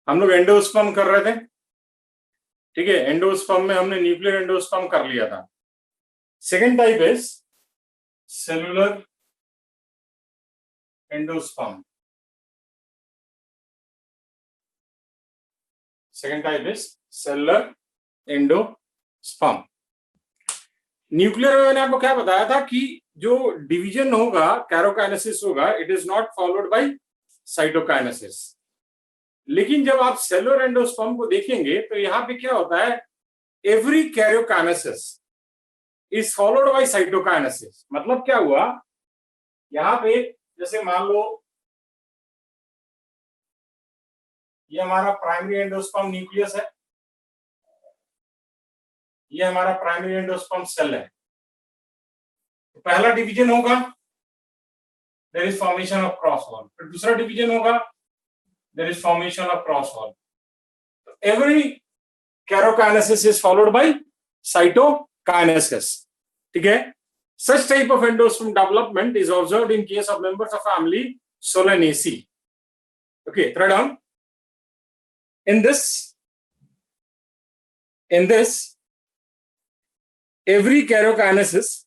हम लोग एंडोस्पर्म कर रहे थे, ठीक है। एंडोस्पर्म में हमने न्यूक्लियर एंडोस्पर्म कर लिया था। Second type is cellular endosperm. Second type is cellular endosperm. Nuclear में मैंने आपको क्या बताया था कि जो डिवीजन होगा, कैरोकाइनेसिस होगा, it is not followed by cytokinesis. लेकिन जब आप सेलुलर एंडोस्पर्म को देखेंगे तो यहां पे क्या होता है, every karyokinesis is followed by cytokinesis. मतलब क्या हुआ, यहां पे जैसे मान लो ये हमारा प्राइमरी एंडोस्पर्म न्यूक्लियस है, ये हमारा प्राइमरी एंडोस्पर्म सेल है। तो पहला डिवीजन होगा, there is formation of cross wall. फिर दूसरा डिवीजन होगा, there is formation of cross wall. Every karyokinesis is followed by cytokinesis, ठीक है। Such type of endosperm development is observed in case of members of family Solanaceae. Okay, third down. In this, every karyokinasis,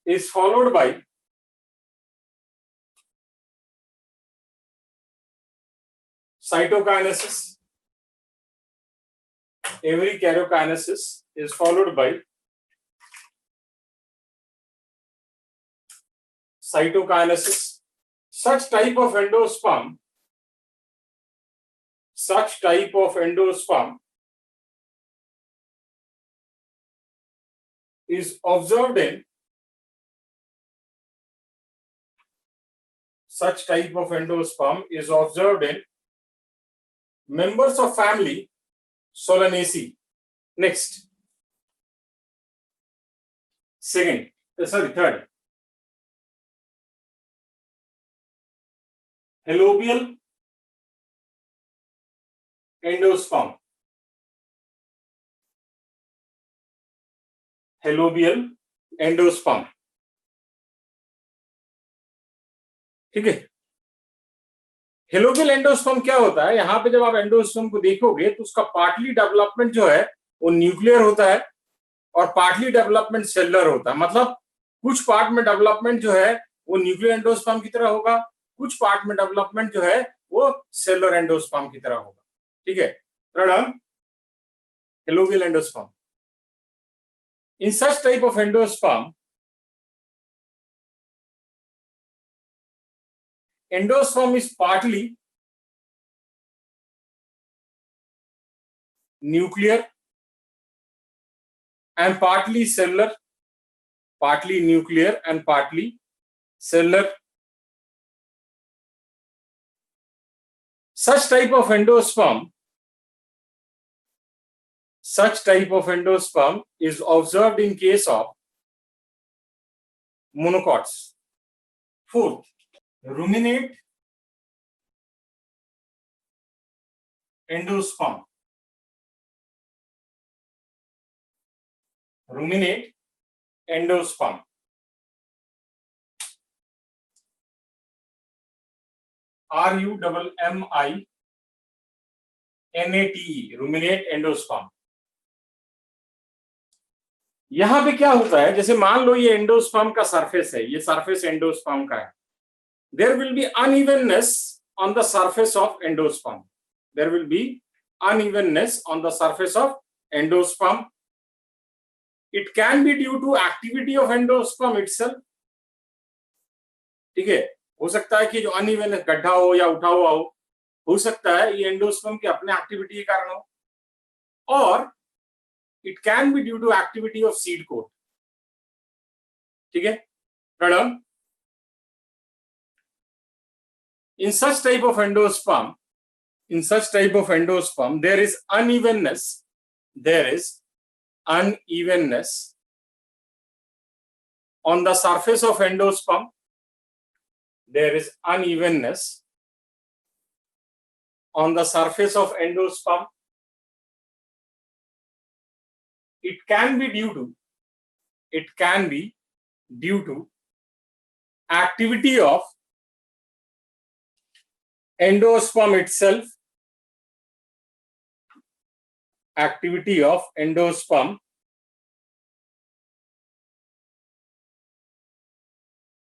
is followed by cytokinesis. Every karyokinesis is followed by cytokinesis. Such type of endosperm is observed in members of family Solanaceae. Next, third, Halobial endosperm. Halobial endosperm, ठीक है। Helobial endosperm क्या होता है, यहां पे जब आप endosperm को देखोगे तो उसका पार्टली डेवलपमेंट जो है वो न्यूक्लियर होता है और पार्टली डेवलपमेंट सेलुलर होता है। मतलब कुछ पार्ट में डेवलपमेंट जो है वो न्यूक्लियर एंडोस्पर्म की तरह होगा, कुछ पार्ट में डेवलपमेंट जो है वो सेलुलर एंडोस्पर्म की तरह होगा, ठीक है। Third, helobial endosperm. In such type of endosperm, endosperm is partly nuclear and partly cellular, partly nuclear and partly cellular. Such type of endosperm is observed in case of monocots. Fourth, ruminate endosperm. Ruminate endosperm. RUMMINATE, ruminate endosperm. यहां पे क्या होता है, जैसे मान लो ये endosperm का surface है, ये सरफेस एंडोस्पर्म का है। There will be unevenness on the surface of endosperm. There will be unevenness on the surface of endosperm. It can be due to activity of endosperm itself. ठीक है, हो सकता है कि जो अनइवन गड्ढा हो या उठा हुआ हो सकता है ये एंडोस्पर्म के अपने एक्टिविटी के कारण हो, और it can be due to activity of seed coat, ठीक है। Third, in such type of endosperm, there is unevenness on the surface of endosperm. There is unevenness on the surface of endosperm. It can be due to it can be due to activity of endosperm itself, activity of endosperm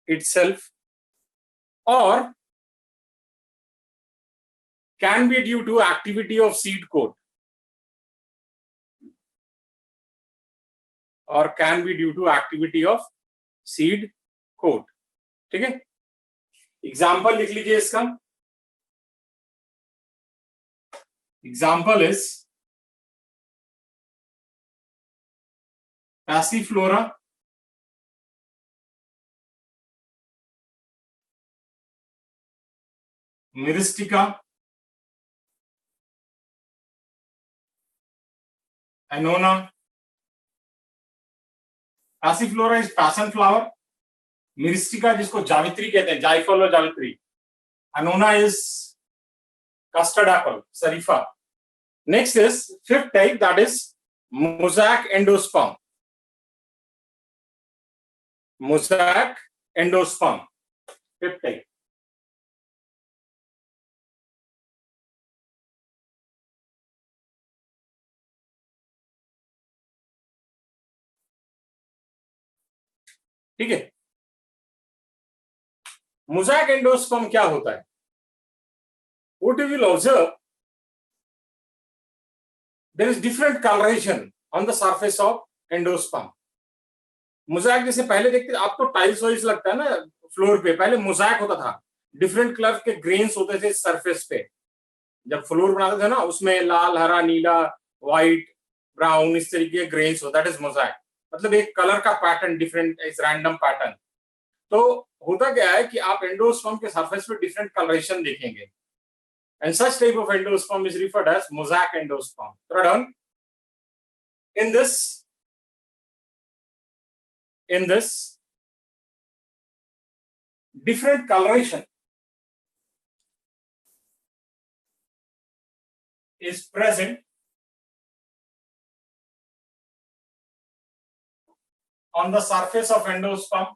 itself, or can be due to activity of seed coat, or can be due to activity of seed coat. ठीक है, example लिख लीजिए इसका. Example is Passiflora, Myristica, Annona. Passiflora is passion flower, Myristica जिसको जावित्री कहते हैं, जायफल और जावित्री. Annona is custard apple, Sarifa. Next is fifth type, that is mosaic endosperm. Mosaic endosperm, fifth type. ठीक है. Mosaic endosperm क्या होता है? What you will observe, there is different coloration on the surface of endosperm. Mosaic जैसे पहले देखते आपको tiles wise लगता है ना फ्लोर पे, पहले मोज़ाइक होता था, डिफरेंट कलर के ग्रेन्स होते थे सरफेस पे. जब फ्लोर बनाते थे ना उसमें लाल, हरा, नीला, व्हाइट, ब्राउन, इस तरीके के ग्रेन्स होता है, दैट इज मोज़ाइक. मतलब एक कलर का पैटर्न, डिफरेंट इस रैंडम पैटर्न. तो होता क्या है कि आप एंडोस्पर्म के सरफेस पे डिफरेंट कलरेशन देखेंगे. And such type of endosperm is referred as mosaic endosperm. Pradhan, in this different coloration is present on the surface of endosperm.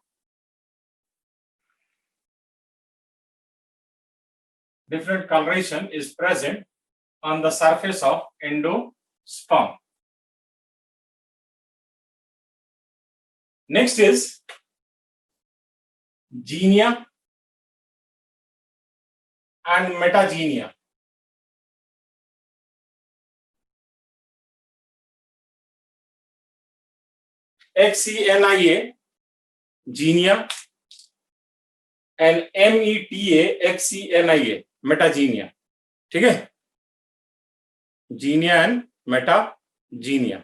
Different coloration is present on the surface of endosperm. Next is genia and metagenia. XENIA, genia, and META, metagenia. ठीक है, जीनिया and मेटाजीनिया.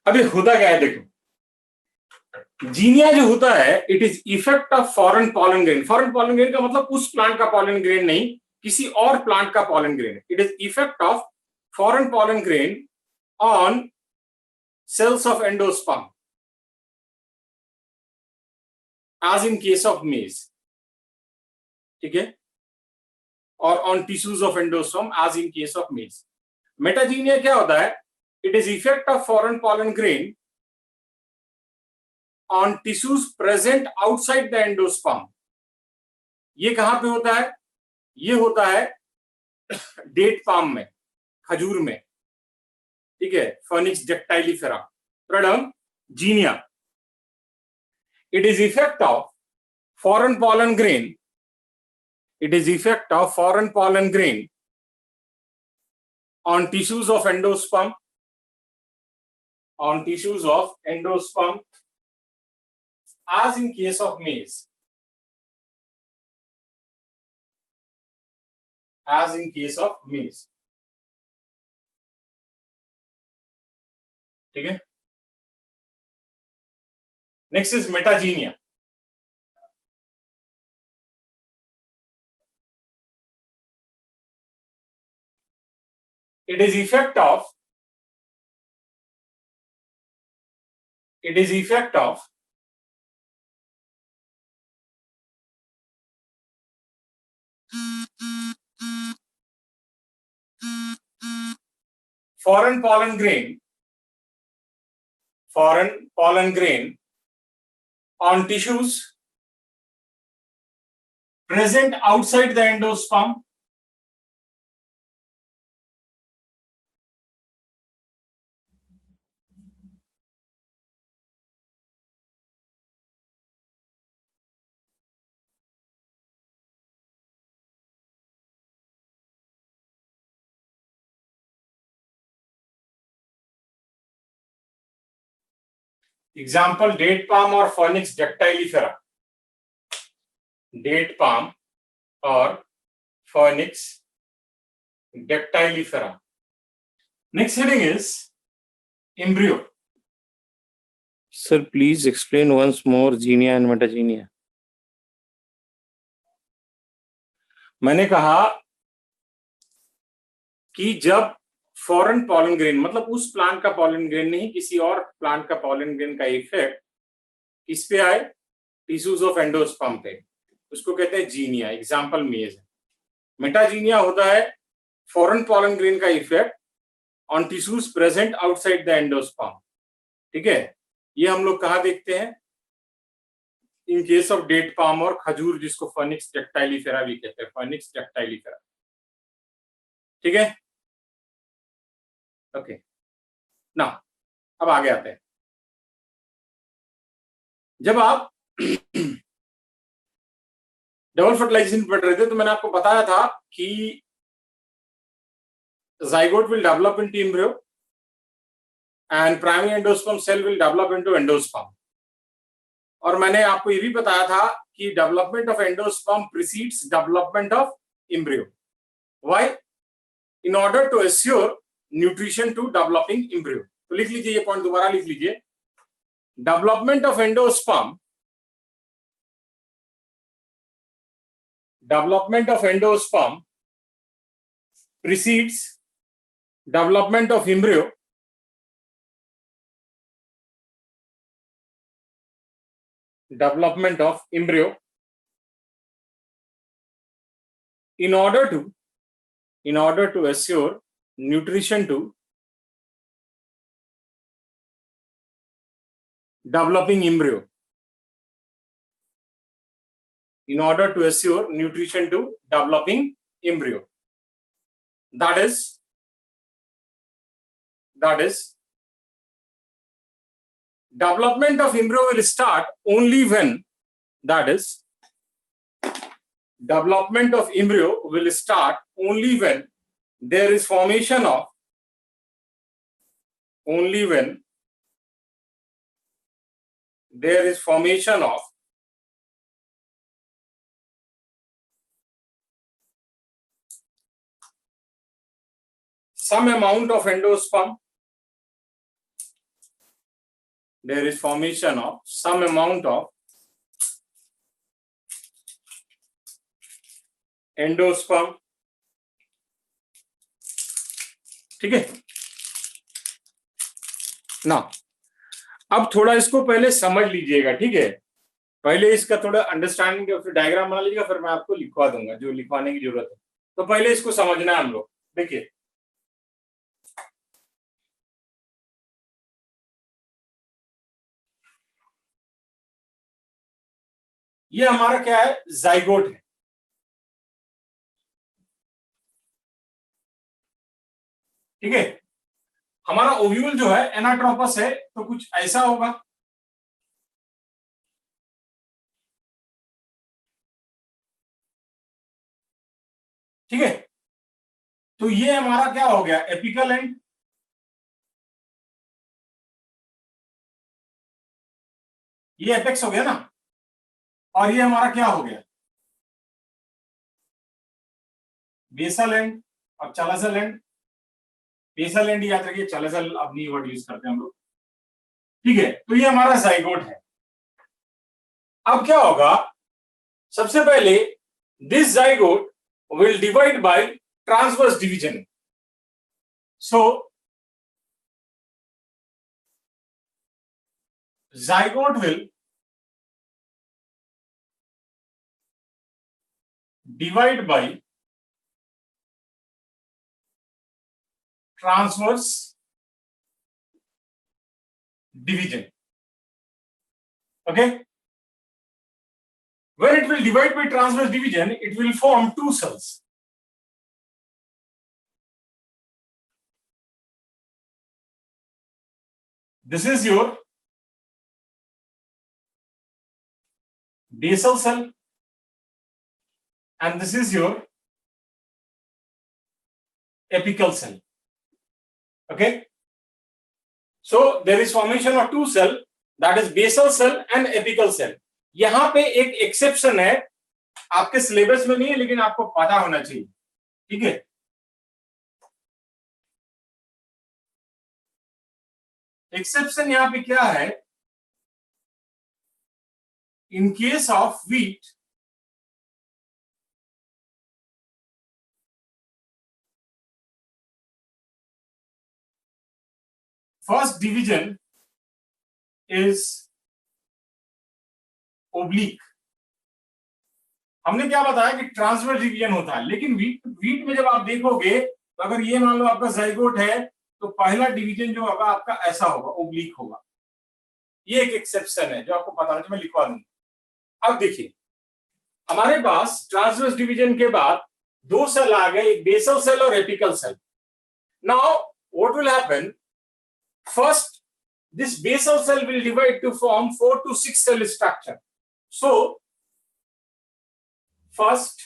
अभी होता क्या है देखो, जीनिया जो होता है it is effect of foreign pollen grain. Foreign pollen grain का मतलब उस प्लांट का पॉलन ग्रेन नहीं, किसी और प्लांट का pollen grain. It is effect of foreign pollen grain on cells of endosperm, as in case of maize. ठीक है, और on tissues of endosperm as in case of maize. Metaxenia क्या होता है, it is effect of foreign pollen grain on tissues present outside the endosperm. ये कहां पे होता है, ये होता है डेट पाम में, खजूर में. ठीक है, फर्निक्स डेक्टाइलिफेरा. प्रोडम xenia, it is effect of foreign pollen grain, it is effect of foreign pollen grain on tissues of endosperm, on tissues of endosperm, as in case of maize, as in case of maize. ठीक है. Next is metaxenia. It is effect of foreign pollen grain on tissues present outside the endosperm. Example, date palm or Phoenix dactylifera. Date palm or Phoenix dactylifera. Next heading is embryo. Sir, please explain once more genia and metagenia. मैंने कहा कि जब foreign pollen grain, मतलब उस plant का pollen grain नहीं, किसी और प्लांट का पॉलन ग्रेन का इफेक्ट किस पे आए, टिश्यूज ऑफ एंडोस्पर्म पे, उसको कहते हैं जीनिया. एग्जांपल मेज है. मेटाजीनिया होता है फॉरेन पॉलन ग्रेन का effect on tissues present outside the endosperm. ठीक है, ये हम लोग कहाँ देखते हैं, in case of date palm और खजूर, जिसको फोनिक्स डैक्टाइलिफेरा भी कहते हैं, फोनिक्स डैक्टाइलिफेरा. ठीक है, ओके ना. अब आगे आते हैं. जब आप डबल फर्टिलाइजेशन पढ़ रहे थे तो मैंने आपको बताया था कि zygote will develop into embryo and primary endosperm cell will develop into endosperm. और मैंने आपको ये भी बताया था कि development of endosperm precedes development of embryo. Why? In order to assure nutrition to developing embryo. तो लिख लीजिए, ये पॉइंट दोबारा लिख लीजिए. Development of endosperm, development of endosperm precedes development of embryo. Development of embryo in order to assure nutrition to developing embryo. In order to assure nutrition to developing embryo. That is development of embryo will start only when, that is development of embryo will start only when there is formation of, only when there is formation of some amount of endosperm, there is formation of some amount of endosperm. ठीक है ना. अब थोड़ा इसको पहले समझ लीजिएगा. ठीक है, पहले इसका थोड़ा अंडरस्टैंडिंग, फिर डायग्राम बना लीजिएगा, फिर मैं आपको लिखवा दूंगा जो लिखवाने की जरूरत है. तो पहले इसको समझना है हम लोग. देखिए, ये हमारा क्या है, जाइगोट है. ठीक है, हमारा ओव्यूल जो है एनाट्रोपस है, तो कुछ ऐसा होगा. ठीक है, तो ये हमारा क्या हो गया, एपिकल एंड. ये एपेक्स हो गया ना, और ये हमारा क्या हो गया, बेसल एंड और चलासल एंड. बेसल एंड याद रखिए, चलासल अब नहीं वर्ड यूज करते हम लोग. ठीक है, तो ये हमारा जाइगोट है. अब क्या होगा, सबसे पहले this zygote will divide by transverse division. So zygote will divide by transverse division. Okay, When it will divide by transverse division, it will form two cells. This is your basal cell and this is your apical cell. Okay. So there is formation of two cell, that is basal cell and apical cell. यहां पे एक exception है, आपके syllabus में नहीं है लेकिन आपको पता होना चाहिए, ठीक है। एक्सेप्शन यहां पे क्या है, इन case of wheat first division is oblique. हमने क्या बताया कि ट्रांसवर्स डिवीजन होता है, लेकिन व्हीट में जब आप देखोगे तो अगर ये मान लो आपका जाइगोट है तो पहला डिवीजन जो होगा आपका ऐसा होगा, ओब्लिक होगा। ये एक एक्सेप्शन है जो आपको पता होना चाहिए, मैं लिखवा दूंगा। अब देखिए हमारे पास ट्रांसवर्स डिवीजन के बाद दो सेल आ गए, एक बेसल सेल और apical cell. Now what will happen, first this basal cell will divide to form 4 to 6 cell structure. So first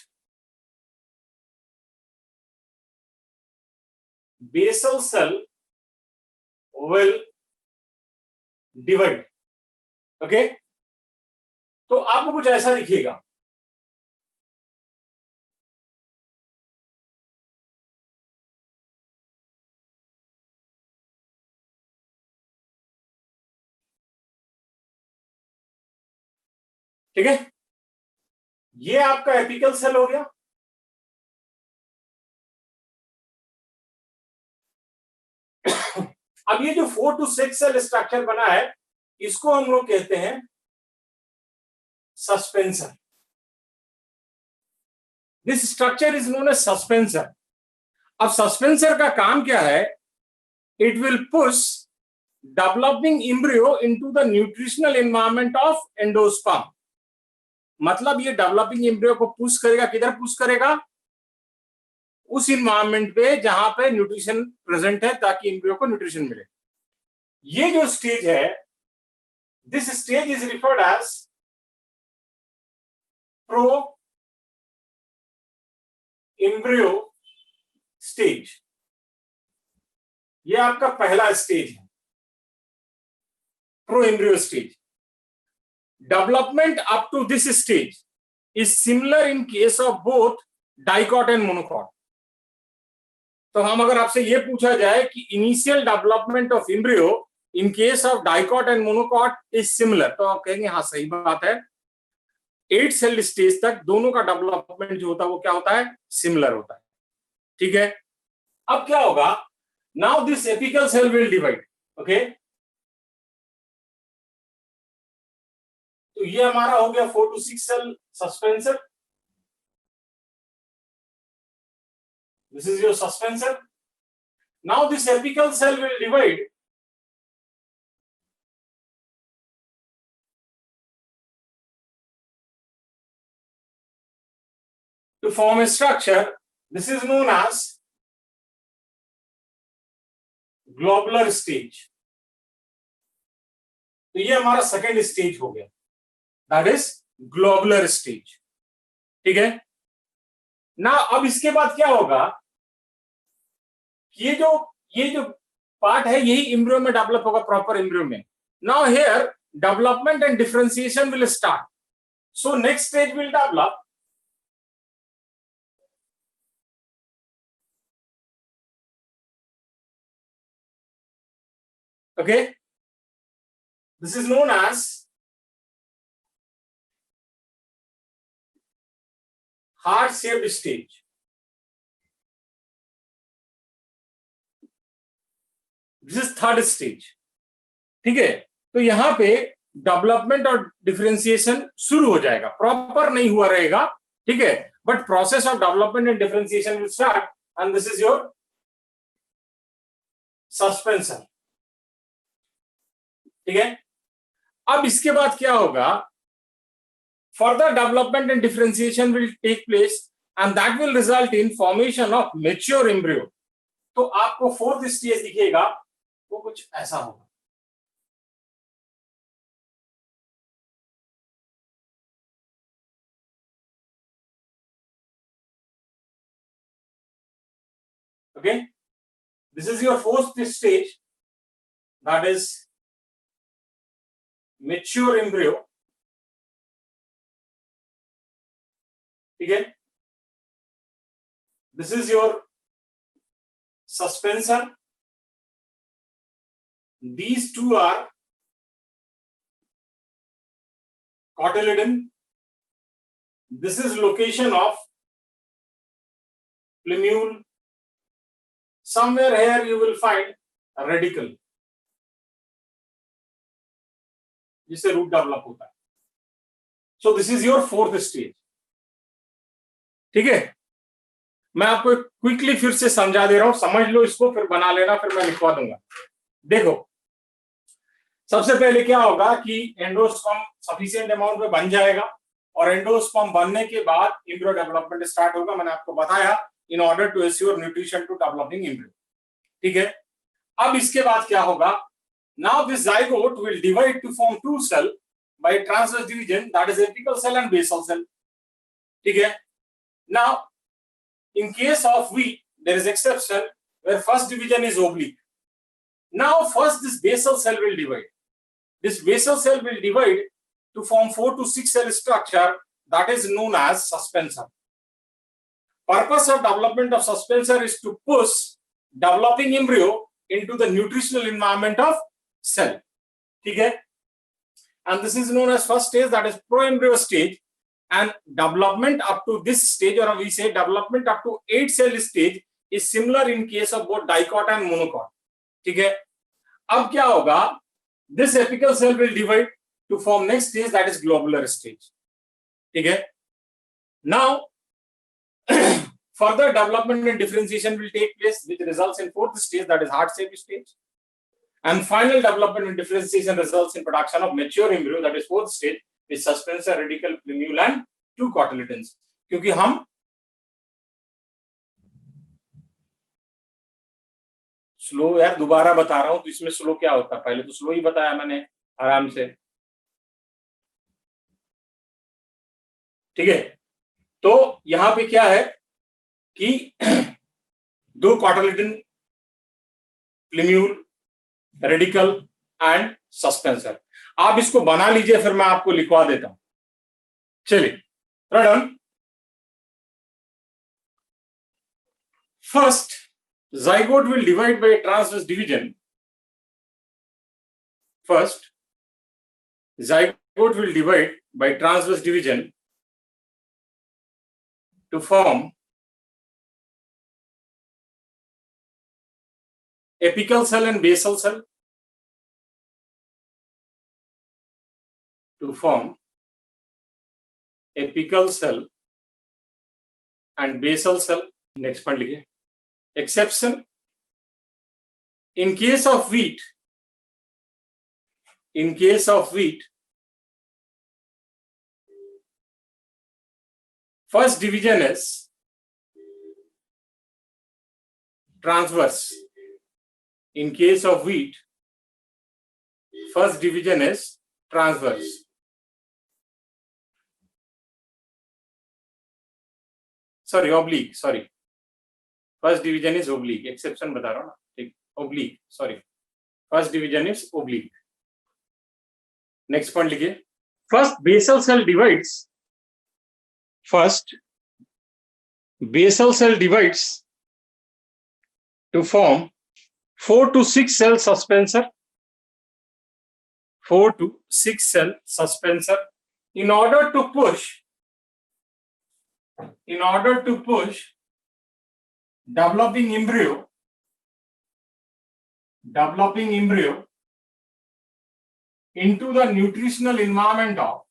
basal cell will divide. Okay, तो आपको कुछ ऐसा दिखेगा। ठीक है, ये आपका एपिकल सेल हो गया। अब ये जो 4 to 6 सेल स्ट्रक्चर बना है इसको हम लोग कहते हैं suspensor. This structure is known as suspensor. अब सस्पेंसर का काम क्या है, it will push developing embryo into the nutritional environment of endosperm. मतलब ये डेवलपिंग एम्ब्रियो को पुश करेगा, किधर पुश करेगा, उस इन्वायरमेंट पे जहां पे न्यूट्रिशन प्रेजेंट है, ताकि एम्ब्रियो को न्यूट्रिशन मिले। ये जो स्टेज है, this stage is referred as pro embryo stage. ये आपका पहला स्टेज है, pro embryo stage. Development up to this stage is similar in case of both dicot and monocot. तो हम अगर आपसे ये पूछा जाए कि initial development of embryo in case of dicot and monocot is similar, तो आप कहेंगे हाँ सही बात है, 8 सेल स्टेज तक दोनों का डेवलपमेंट जो होता है वो क्या होता है, सिमिलर होता है। ठीक है, अब क्या होगा, now this apical cell will divide. Okay, तो ये हमारा हो गया 4 to 6 cell suspensor. This is your suspensor. Now this apical cell will divide to form a structure. This is known as globular stage. तो ये हमारा सेकेंड स्टेज हो गया, दैट इज ग्लोबुलर स्टेज। ठीक है ना, अब इसके बाद क्या होगा, ये जो पार्ट है यही एम्ब्रियो में डेवलप होगा, प्रॉपर एम्ब्रियो में। Now here development and differentiation will start. So next stage will develop okay, this is known as heart shaped stage. This is third stage. ठीक है, तो यहां पे डेवलपमेंट और डिफरेंशिएशन शुरू हो जाएगा, प्रॉपर नहीं हुआ रहेगा। ठीक है, but process of development and differentiation will start and this is your suspension. ठीक है, अब इसके बाद क्या होगा, further development and differentiation will take place and that will result in formation of mature embryo. तो आपको फोर्थ स्टेज दिखेगा वो कुछ ऐसा होगा. Okay, this is your fourth stage, that is mature embryo. Okay, this is your suspensor. These two are cotyledon. This is location of plumule. Somewhere here you will find a radicle जिससे root develop होता है. So this is your fourth stage. ठीक है, मैं आपको quickly फिर से समझा दे रहा हूं, समझ लो इसको, फिर बना लेना, फिर मैं लिखवा दूंगा. देखो, सबसे पहले क्या होगा कि एंडोस्पर्म सफिशिएंट अमाउंट में बन जाएगा और एंडोस्पर्म बनने के बाद एम्ब्रियो डेवलपमेंट स्टार्ट होगा. मैंने आपको बताया in order to assure nutrition to developing embryo. ठीक है, अब इसके बाद क्या होगा? Now this zygote will divide to form two cell by transverse division, that is apical cell and basal cell. ठीक है, now in case of wheat there is exception where first division is oblique. Now first this basal cell will divide. This basal cell will divide to form 4 to 6 cell structure that is known as suspensor. Purpose of development of suspensor is to push developing embryo into the nutritional environment of cell. ठीक है, and this is known as first stage, that is pro-embryo stage, and development up to this stage, or we say development up to 8 cell stage, is similar in case of both dicot and monocot. ठीक है, अब क्या होगा? This apical cell will divide to form next stage, that is globular stage. ठीक है, now further development and differentiation will take place, which results in fourth stage, that is heart shape stage, and final development and differentiation results in production of mature embryo, that is fourth stage, with suspensor, radicle, plumule and 2 cotyledons. क्योंकि हम slow यार दोबारा बता रहा हूं, तो इसमें slow क्या होता है? पहले तो स्लो ही बताया मैंने आराम से. ठीक है, तो यहां पे क्या है कि 2 cotyledon, plumule, radicle and suspensor. आप इसको बना लीजिए, फिर मैं आपको लिखवा देता हूं. चलिए, run. First, zygote will divide by transverse division. First, zygote will divide by transverse division to form apical cell and basal cell. To form apical cell and basal cell. Next point लिखिए. Exception, in case of wheat, first division is transverse. In case of wheat, first division is transverse. Sorry, oblique. Sorry, first division is oblique. Exception बता रहा हूँ ना, ठीक. Oblique. Sorry, first division is oblique. Next point लिखिए. First basal cell divides. First basal cell divides to form 4 to 6 cell suspensor. 4 to 6 cell suspensor. In order to push developing embryo into the nutritional environment of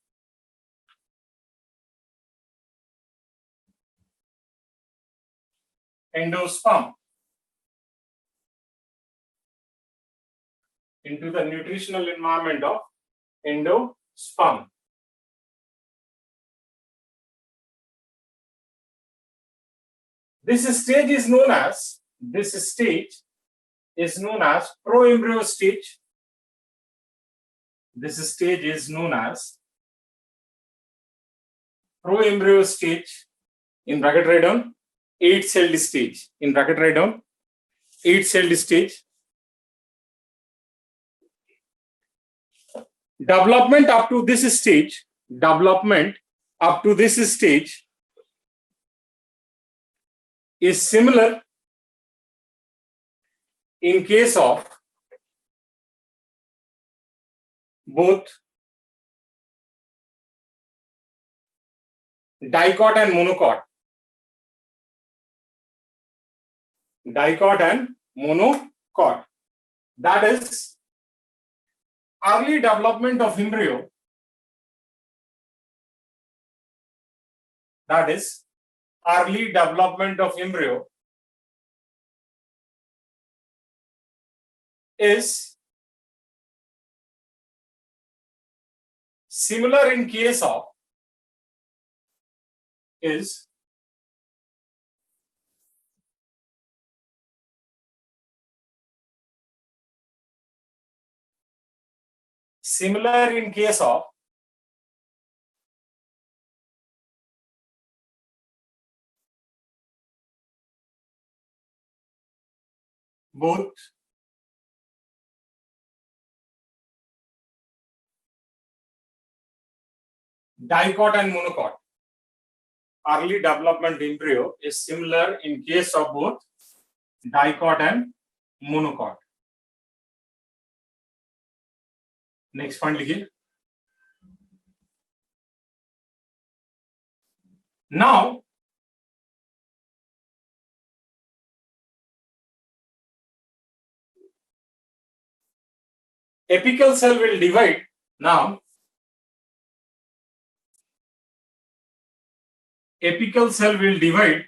endosperm. Into the nutritional environment of endosperm. This stage is known as pro-embryo stage. This stage is known as pro-embryo stage. In bracket write down 8-celled stage. In bracket write down 8-celled stage. Development up to this stage is similar in case of both dicot and monocot. Dicot and monocot. That is early development of embryo. That is early development of embryo is similar in case of both dicot and monocot. Early development embryo is similar in case of both dicot and monocot. Next point लिखिए. Now apical cell will divide. Now apical cell will divide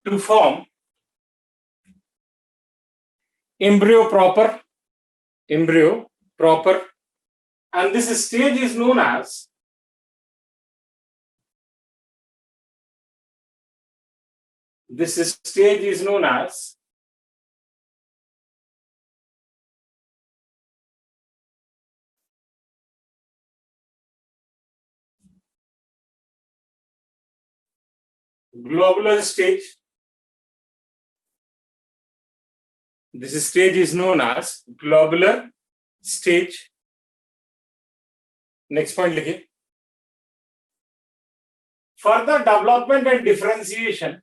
to form embryo proper, and this stage is known as globular stage. This stage is known as globular stage. Next point लिखिए. Further development and differentiation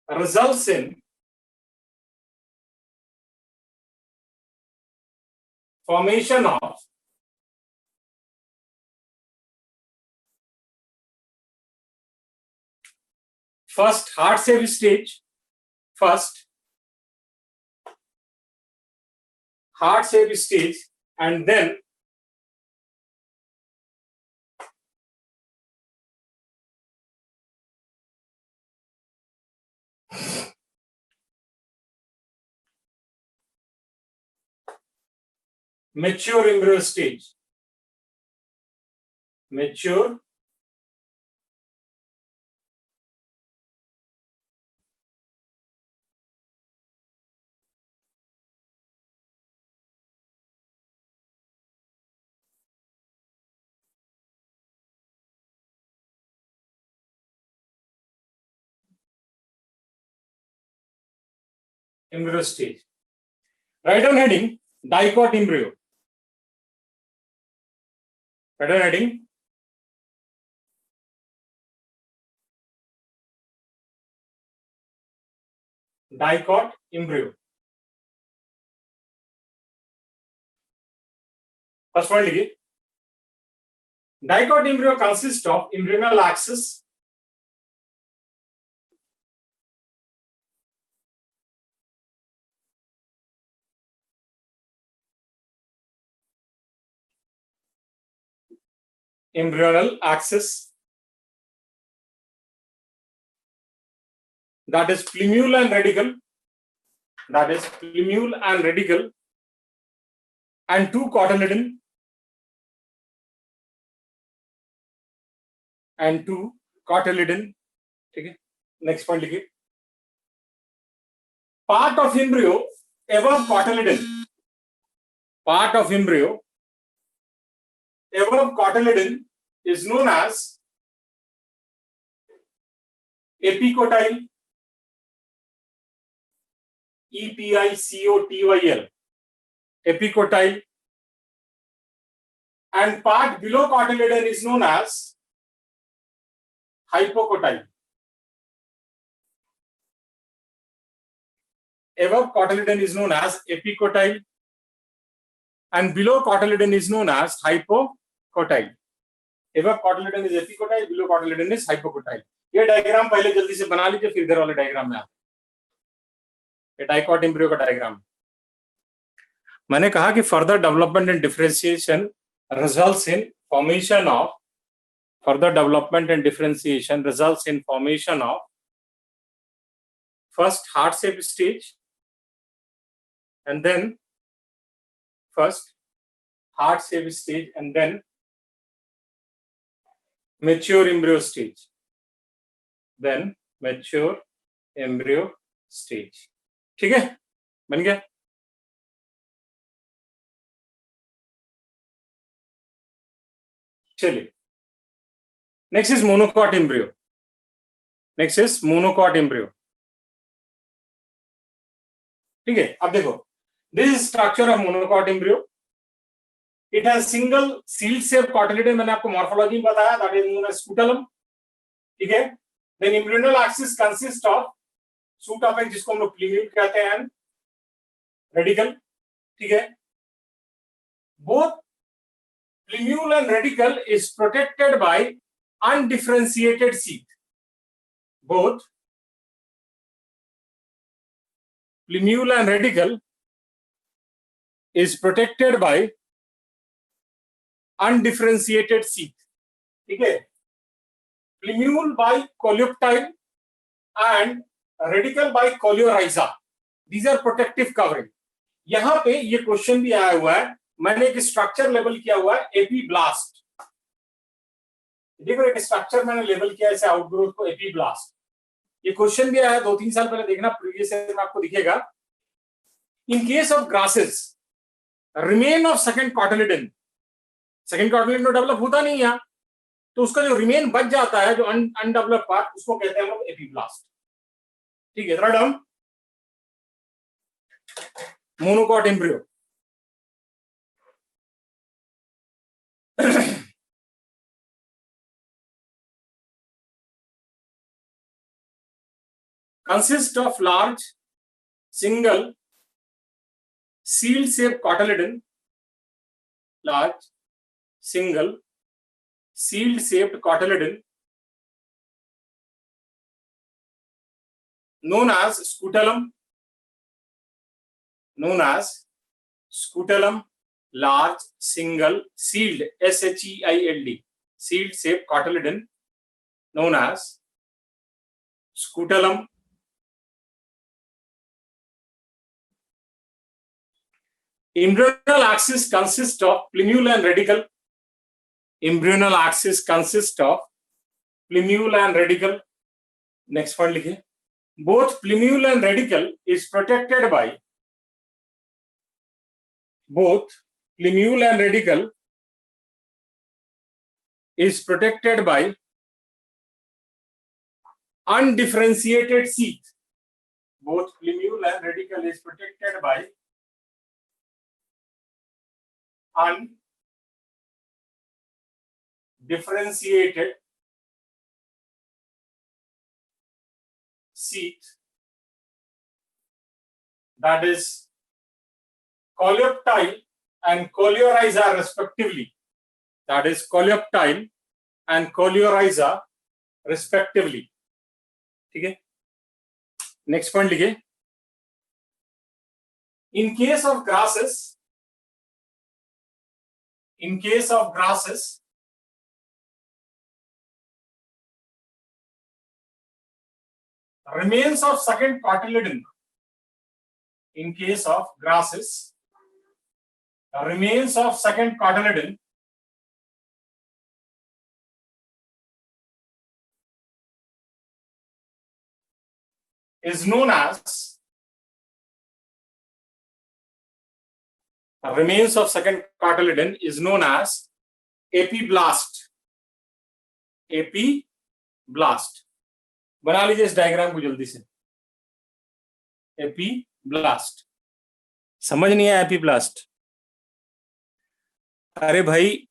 results in formation of first heart-shaped stage, and then mature embryo stage. Embryo stage. Write down heading dicot embryo. Write down heading dicot embryo. First point लिखिए. Dicot embryo consists of embryonal axis, embryonal axis, that is plumule and radicle, and 2 cotyledon ठीक है. Next point लिखिए. Part of embryo above cotyledon is known as epicotyle, EPICOTYL, epicotyle, and part below cotyledon is known as hypocotyle. Above cotyledon is known as epicotyle and below cotyledon is known as hypocotyle. Above cotyledon is epicotyle, below cotyledon is hypocotyle. ये diagram पहले जल्दी से बना लीजिए, फिर इधर वाले diagram में आते. ये डाइकॉट एम्ब्रियो का डायग्राम. मैंने कहा कि further development and differentiation results in formation of first heart shape stage, and then mature embryo stage, ठीक है. बन गया. चलिए. Next is monocot embryo. ठीक है. अब देखो, this is structure of monocot embryo. It has single shield shape cotyledon. मैंने आपको मॉर्फोलॉजी में बताया, that is known as scutellum. ठीक है. Then embryonal axis consist of shoot of egg, जिसको हम लोग प्लूम्यूल कहते हैं, रेडिकल. ठीक है. Both plumule and radicle is protected by undifferentiated sheath. Both plumule and radicle is protected by undifferentiated sheath. ठीक है. Plumule by coleoptile and radicle by coleorhiza. These are protective covering. यहां पे ये question भी आया हुआ है. मैंने एक स्ट्रक्चर लेबल किया हुआ है एपीब्लास्ट. देखो, एक स्ट्रक्चर मैंने लेबल किया ऐसे आउटग्रोथ को, एपीब्लास्ट. ये क्वेश्चन भी आया 2-3 साल पहले, देखना प्रीवियस ईयर में आपको दिखेगा. इन case of grasses, remain of second cotyledon तो डेवलप होता नहीं है, तो उसका जो रिमेन बच जाता है, जो अनडेवलप पार्ट, उसको कहते हैं हम लोग एपीब्लास्ट. ठीक है. थर्ड हम monocot embryo. consist of large single shield shaped cotyledon, known as scutellum, large single shield, SHEILD, shield shaped cotyledon known as scutellum. Embryonal axis consists of plumule and radicle. Next one लिखिए. Both plumule and radicle is protected by undifferentiated sheath. Both plumule and radicle is protected by undifferentiated sheath, that is coleoptile and coleorhiza respectively. ठीक है. Next point लिखिए. In case of grasses, remains of second cotyledon in case of grasses, remains of second cotyledon is known as remains of second cotyledon is known as epiblast. Epiblast बना लीजिए इस diagram को जल्दी से. Epiblast समझ नहीं आया? एपीब्लास्ट, अरे भाई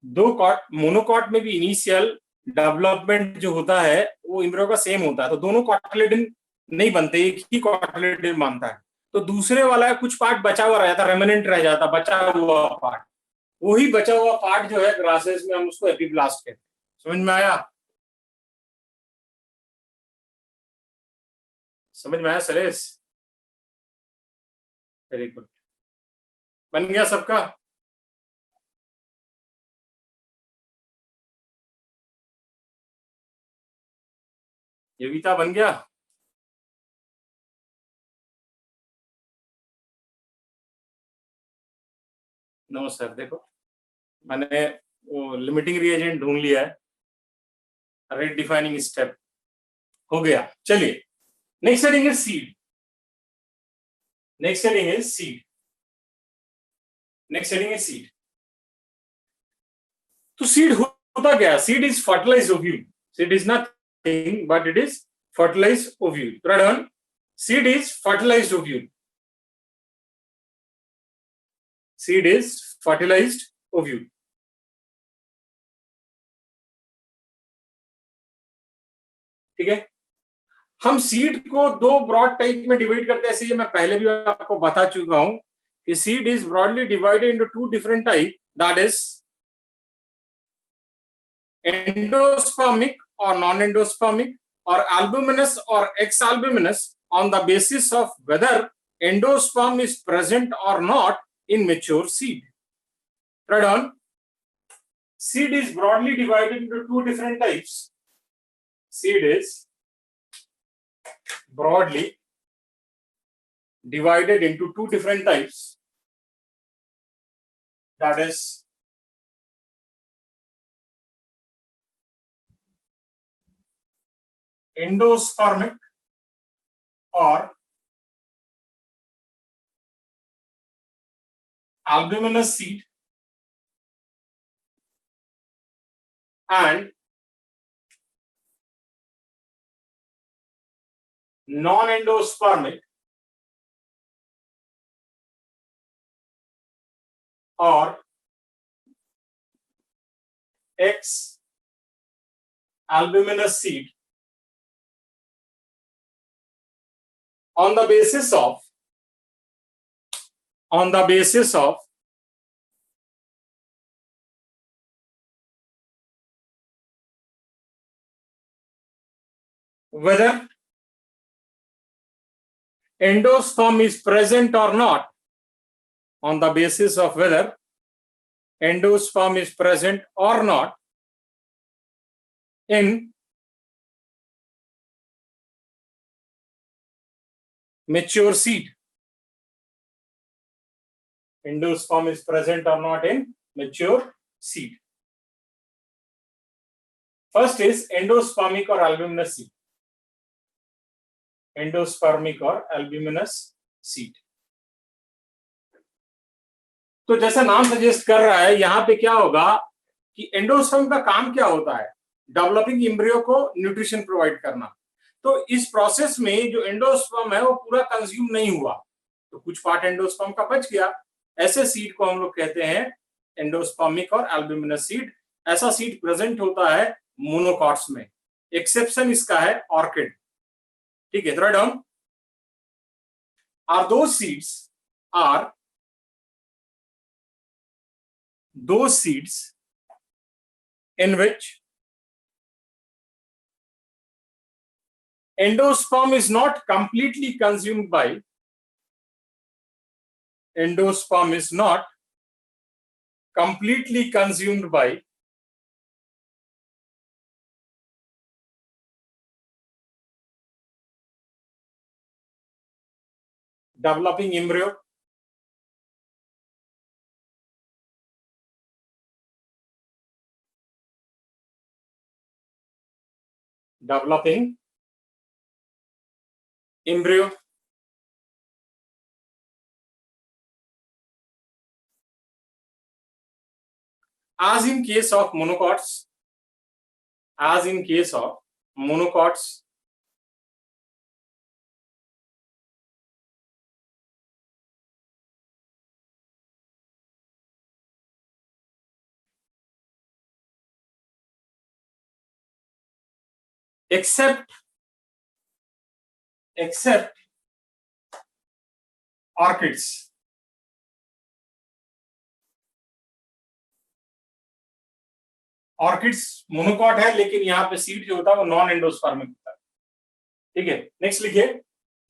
दो कॉट मोनोकॉट में भी इनिशियल डेवलपमेंट जो होता है वो एम्ब्रियो का सेम होता है, तो दोनों कॉटिलेडन नहीं बनते, एक ही कॉटिलेडन बनता है. तो दूसरे वाला कुछ पार्ट बचा हुआ रह जाता, रेमिनेंट रह जाता, बचा हुआ पार्ट. वही बचा हुआ पार्ट जो है ग्रासेस में हम उसको एपीब्लास्ट कहते हैं. समझ में आया? समझ में आया सरेश? Very good. बन गया सबका? योगिता बन गया? नो सर, देखो मैंने वो लिमिटिंग रिएजेंट ढूंढ लिया है. रेट डिफाइनिंग स्टेप हो गया. चलिए next heading is seed. Next heading is seed. Next heading is seed. तो सीड होता क्या? Seed is fertilised ovule. Seed is nothing but it is fertilized ovule. Right on. Seed is fertilized ovule. Seed is fertilized ovule. ठीक है. हम seed को दो broad type में divide करते हैं. ऐसे ये मैं पहले भी आपको बता चुका हूं कि seed is broadly divided into two different type, that is endospermic और non endospermic, or albuminous or ex-albuminous on the basis of whether endosperm is present or not in mature seed. Right on. Seed is broadly divided into two different types. Seed is broadly divided into two different types. That is endospermic or albuminous seed and non-endospermic or ex-albuminous seed on the basis of whether endosperm is present or not, on the basis of whether endosperm is present or not in mature seed. Endosperm is present or not in mature seed. First is endospermic or albuminous seed. Endospermic or albuminous seed. तो जैसा नाम suggest कर रहा है, यहां पे क्या होगा कि एंडोस्पर्म का काम क्या होता है? डेवलपिंग एम्ब्रियो को न्यूट्रिशन प्रोवाइड करना. तो इस प्रोसेस में जो एंडोस्पर्म है वो पूरा कंज्यूम नहीं हुआ, तो कुछ पार्ट एंडोस्पर्म का बच गया. ऐसे सीड को हम लोग कहते हैं एंडोस्पर्मिक और एल्ब्यूमिनस सीड. ऐसा सीड प्रेजेंट होता है मोनोकॉट्स में. एक्सेप्शन इसका है ऑर्किड. ठीक है, राइट डाउन. आर दो seeds are those seeds in which endosperm is not completely consumed by developing embryo, developing embryo, as in case of monocots, except orchids. Orchids monocot है, लेकिन यहाँ पे सीड जो होता है वो नॉन एंडोस्पर्मिक होता है। ठीक है, नेक्स्ट लिखिए,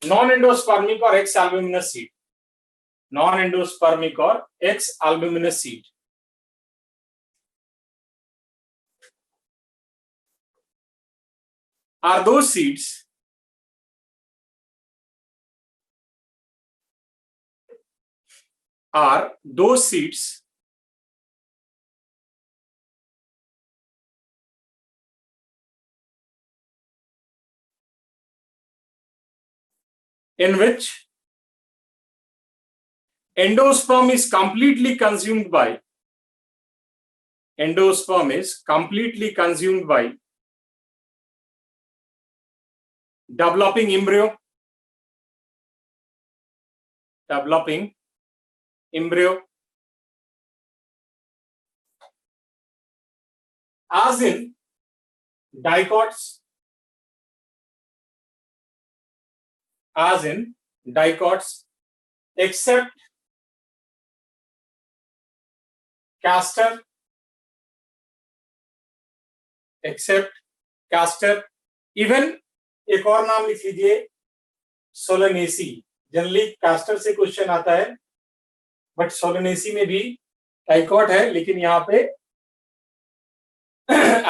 नॉन एंडोस्पर्मिक और ex albuminous seed, non endospermic और ex albuminous seed. Are those seeds in which endosperm is completely consumed by developing embryo, as in dicots, except castor, even एक और नाम लिख लीजिए सोलनेसी। जनरली कास्टर से question आता है, बट सोलनेसी में भी डाइकॉट है, लेकिन यहाँ पे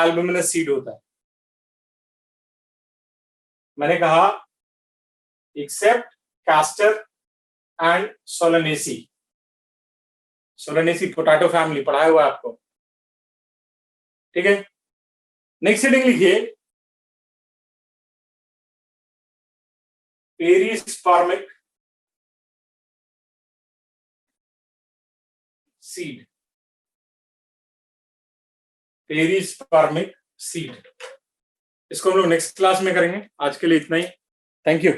एल्ब्यूमिनस सीड होता है। मैंने कहा except castor and Solanaceae. Solanaceae potato family पढ़ाया हुआ है आपको, ठीक है। नेक्स्ट हेडिंग लिखिए, पेरिस्पर्मिक सीड, इसको हम लोग नेक्स्ट क्लास में करेंगे। आज के लिए इतना ही, थैंक यू।